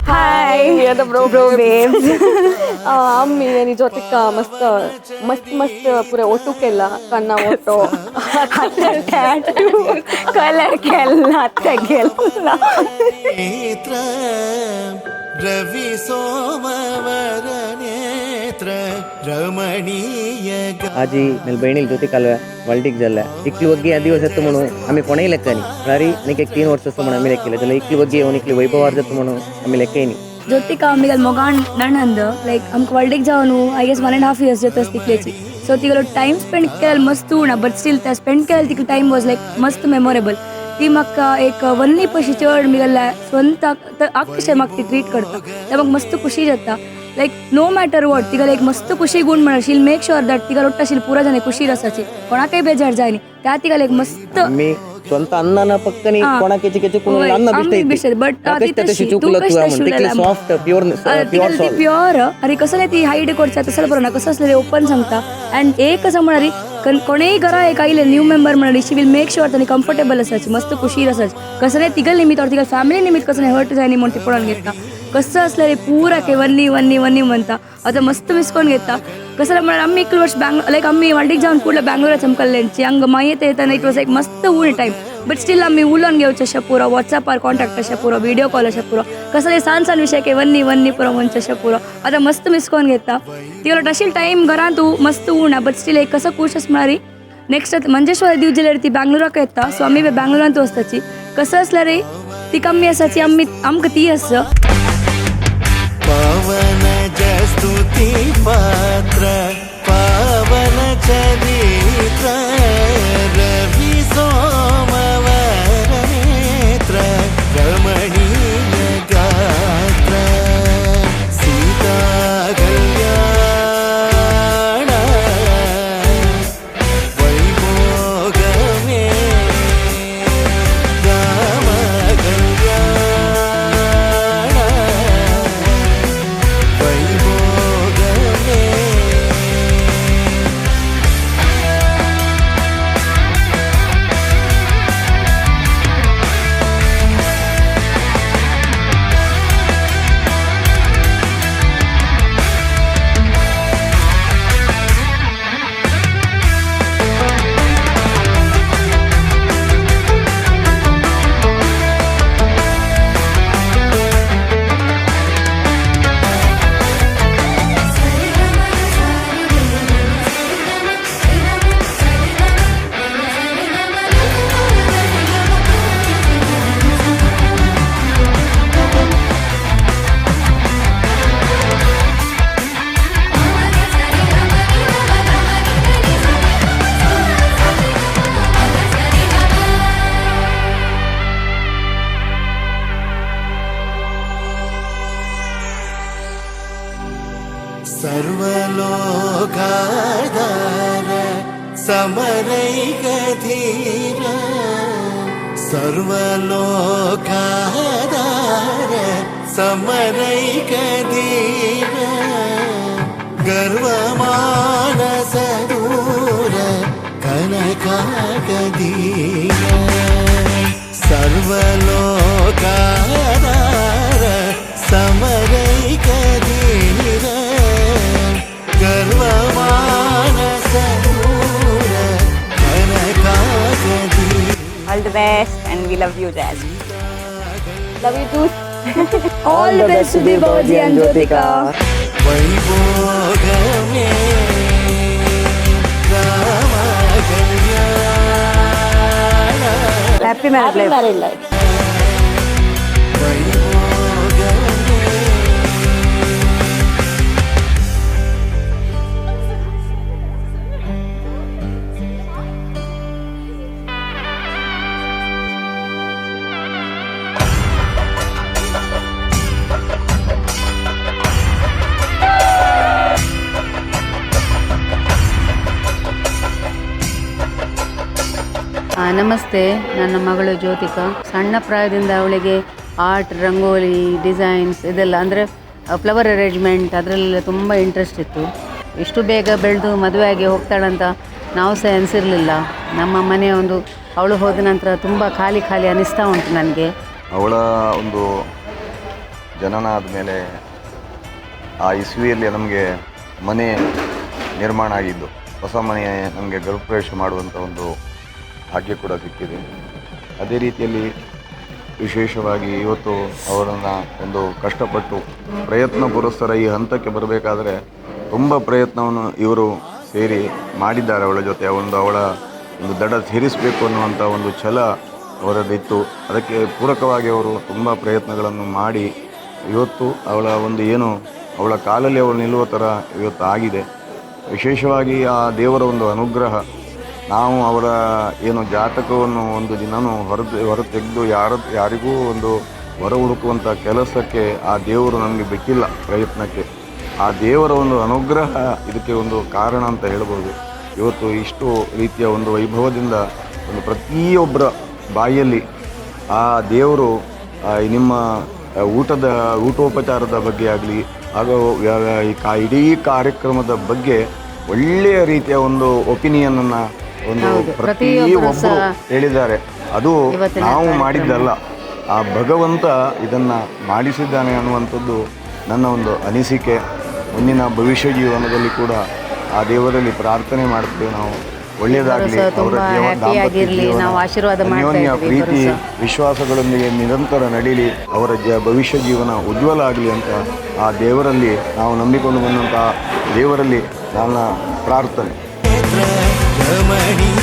Hi we are the bro babes आम्ही आणि ज्योतिका मस्त मस्त मस्त पुरे ओटू केला कन्ना ओटो टॅटू कलर केला तेगेला रवि सोमवर नेत्र रमणीय आजी मेल बहिणीला ज्योतिकाला वर्ल्डिक झाला इकली वग्गी आ दिवस येतो म्हणून आम्ही कोणाही लेखानी रारी आणि 3 वर्ष म्हणून आम्ही लेखिले त्याला इकली वग्गी येऊन इकली वैभवार्जत म्हणून आम्ही लेखैनी ज्योतिका आम्ही मोगान नणंद लायक आमकां वर्ल्डिक जावन आय गेस 1.5 years जाता तिकलेची सो तिगलो टाइम स्पेंड केलें मस्त उणा बट स्टील त्या स्पेंड केलें तिका टाइम वॉज लायक मस्त मेमोरेबल ती म्हाका एक वन्नी पशी चड मिगल्ल्या स्वंताक आख्खशें म्हाका ती ट्रीट करता तें म्हाका मस्त खुशी जाता लायक नो मॅटर वॉट तिका एक मस्त खुशी गुण म्हणून शील मेक शुअर दॅट तिका रोट्ट आशिल्ली पुरा जाणे खुशी आसाची कोणाकय बेजार जायनी त्या तिका एक मस्त मी ಸ್ವಂತ ಅನ್ನನ ಪಕ್ಕನಿ ಕೋಣ ಕೆಚಿ ಕೆಚಿ ಕುಣ ಅನ್ನ ಬಿಷ್ಟೈತಿ बट तशी चुकलं तू म्हणते सॉफ्ट प्युअर प्युअर अरे कसं ती हाईड करता तसं बरोबर ना कसं असलं ओपन सांगता अँड एक कसं म्हणारी कोणीही घरा एक आईले न्यू मेंबर म्हणाली शी विल मेक शुअर त्यांनी कम्फर्टेबल असायची मस्त खुशी असायची कसं नाही तिघल निमित्त और तिघल फॅमिली निमित्त कसं नाही हर्ट जायनी म्हणून ती पडून घेता कसं असलं रे पुरा के वन्नी वन्नी वन्नी म्हणता आता मस्त मिस करून घेता कसं म्हणा आम्ही 1 वर्ष लाईक आम्ही वाडीक जाऊन पुढल्या बँगलोर चमकल्यांची अंग माहिती येताना इट वॉज एक मस्त ऊन टाइम बट स्टील आम्ही उलोवन घेवचे अशें पुरो वॉट्सॅपार कॉन्टॅक्ट अशें पुरो व्हिडिओ कॉल अशें पुरो कसं रे सान विषय के वन्नी वन्नी पुरो म्हणचे अशें पुरो आता मस्त मिस करून घेता तिकडे तशील टाइम घरान तू मस्त ऊन बट स्टील एक कसं खुश म्हणारी नेक्स्ट मंजेश्वर दिवस जाल्यार ती बँगलोराक येता सो आम्ही बँगलोरान तू असताची कसं असलं रे ती कमी असाची आम्ही आमकां ती आस पावन जस्तुति पात्र पावन चरित्र रवि सोमवर नेत्र रमणीय गात्र सीता कल्याण वैभोगमे राम कल्याण वैभोगमे सर्वलोकाधार समरैकधीर सर्वलोकाधार समरैकधीर गर्वमानसदूर कनकाकधीर सर्वलोकाधार समरैकधीर गर्वमानसदूर कनकाकधीर. All the best and we love you, Jazz. Love you too. All the best to Vibhaji and Jyotika. वैभोगमे Ram Kalyan Happy married life. ನಮಸ್ತೆ, ನನ್ನ ಮಗಳು ಜ್ಯೋತಿಕಾ. ಸಣ್ಣ ಪ್ರಾಯದಿಂದ ಅವಳಿಗೆ ಆರ್ಟ್, ರಂಗೋಲಿ, ಡಿಸೈನ್ಸ್ ಇದೆಲ್ಲ ಅಂದರೆ ಫ್ಲವರ್ ಅರೇಂಜ್ಮೆಂಟ್ ಅದರಲ್ಲೆಲ್ಲ ತುಂಬ ಇಂಟ್ರೆಸ್ಟ್ ಇತ್ತು. ಇಷ್ಟು ಬೇಗ ಬೆಳೆದು ಮದುವೆಯಾಗಿ ಹೋಗ್ತಾಳಂತ ನಾವು ಸಹ ಅನಿಸಿರಲಿಲ್ಲ. ನಮ್ಮ ಮನೆ ಅವಳು ಹೋದ ನಂತರ ತುಂಬ ಖಾಲಿ ಖಾಲಿ ಅನ್ನಿಸ್ತಾ ಉಂಟು ನನಗೆ. ಅವಳ ಒಂದು ಜನನ ಆದಮೇಲೆ ಆ ಇಸ್ವಿಯಲ್ಲಿ ನಮಗೆ ಮನೆ ನಿರ್ಮಾಣ ಆಗಿದ್ದು, ಹೊಸ ಮನೆ ನಮಗೆ ಗೃಹಪ್ರವೇಶ ಮಾಡುವಂಥ ಒಂದು ಭಾಗ್ಯ ಕೂಡ ಸಿಕ್ಕಿದೆ. ಅದೇ ರೀತಿಯಲ್ಲಿ ವಿಶೇಷವಾಗಿ ಇವತ್ತು ಅವರನ್ನು ಒಂದು ಕಷ್ಟಪಟ್ಟು ಪ್ರಯತ್ನ ಪುರಸ್ಸರ ಈ ಹಂತಕ್ಕೆ ಬರಬೇಕಾದ್ರೆ ತುಂಬ ಪ್ರಯತ್ನವನ್ನು ಇವರು ಸೇರಿ ಮಾಡಿದ್ದಾರೆ. ಅವಳ ಜೊತೆ ಅವಳ ಒಂದು ದಡ ಸೇರಿಸಬೇಕು ಅನ್ನುವಂಥ ಒಂದು ಛಲ ಅವರದ್ದಿತ್ತು. ಅದಕ್ಕೆ ಪೂರಕವಾಗಿ ಅವರು ತುಂಬ ಪ್ರಯತ್ನಗಳನ್ನು ಮಾಡಿ ಇವತ್ತು ಅವಳ ಒಂದು ಅವಳ ಕಾಲಲ್ಲಿ ಅವಳು ನಿಲ್ಲುವ ಥರ ಇವತ್ತು ಆಗಿದೆ. ವಿಶೇಷವಾಗಿ ಆ ದೇವರ ಒಂದು ಅನುಗ್ರಹ. ನಾವು ಅವರ ಜಾತಕವನ್ನು ಒಂದು ದಿನವೂ ಹೊರತೆಗೆದು ಯಾರಿಗೂ ಒಂದು ಹೊರ ಹುಡುಕುವಂಥ ಕೆಲಸಕ್ಕೆ ಆ ದೇವರು ನಮಗೆ ಬಿಟ್ಟಿಲ್ಲ ಪ್ರಯತ್ನಕ್ಕೆ. ಆ ದೇವರ ಒಂದು ಅನುಗ್ರಹ ಇದಕ್ಕೆ ಒಂದು ಕಾರಣ ಅಂತ ಹೇಳ್ಬೋದು. ಇವತ್ತು ಇಷ್ಟು ರೀತಿಯ ಒಂದು ವೈಭವದಿಂದ ಒಂದು ಪ್ರತಿಯೊಬ್ಬರ ಬಾಯಲ್ಲಿ ಆ ದೇವರು ನಿಮ್ಮ ಊಟೋಪಚಾರದ ಬಗ್ಗೆ ಆಗಲಿ ಹಾಗೂ ಇಡೀ ಕಾರ್ಯಕ್ರಮದ ಬಗ್ಗೆ ಒಳ್ಳೆಯ ರೀತಿಯ ಒಂದು ಒಪಿನಿಯನನ್ನು ಪ್ರತಿಯೊಬ್ಬರು ಹೇಳಿದ್ದಾರೆ. ಅದು ನಾವು ಮಾಡಿದ್ದಲ್ಲ, ಆ ಭಗವಂತ ಇದನ್ನು ಮಾಡಿಸಿದ್ದಾನೆ ಅನ್ನುವಂಥದ್ದು ನನ್ನ ಒಂದು ಅನಿಸಿಕೆ. ಮುಂದಿನ ಭವಿಷ್ಯ ಜೀವನದಲ್ಲಿ ಕೂಡ ಆ ದೇವರಲ್ಲಿ ಪ್ರಾರ್ಥನೆ ಮಾಡ್ತೇವೆ ನಾವು, ಒಳ್ಳೆಯದಾಗಲಿ, ಅವರ ಅನ್ಯೋನ್ಯ ಪ್ರೀತಿ ವಿಶ್ವಾಸಗಳೊಂದಿಗೆ ನಿರಂತರ ನಡೀಲಿ, ಅವರ ಭವಿಷ್ಯ ಜೀವನ ಉಜ್ವಲ ಆಗಲಿ ಅಂತ ಆ ದೇವರಲ್ಲಿ ನಾವು ನಂಬಿಕೊಂಡು ಬಂದಂಥ ದೇವರಲ್ಲಿ ನನ್ನ ಪ್ರಾರ್ಥನೆ. ರಮಣೀಯ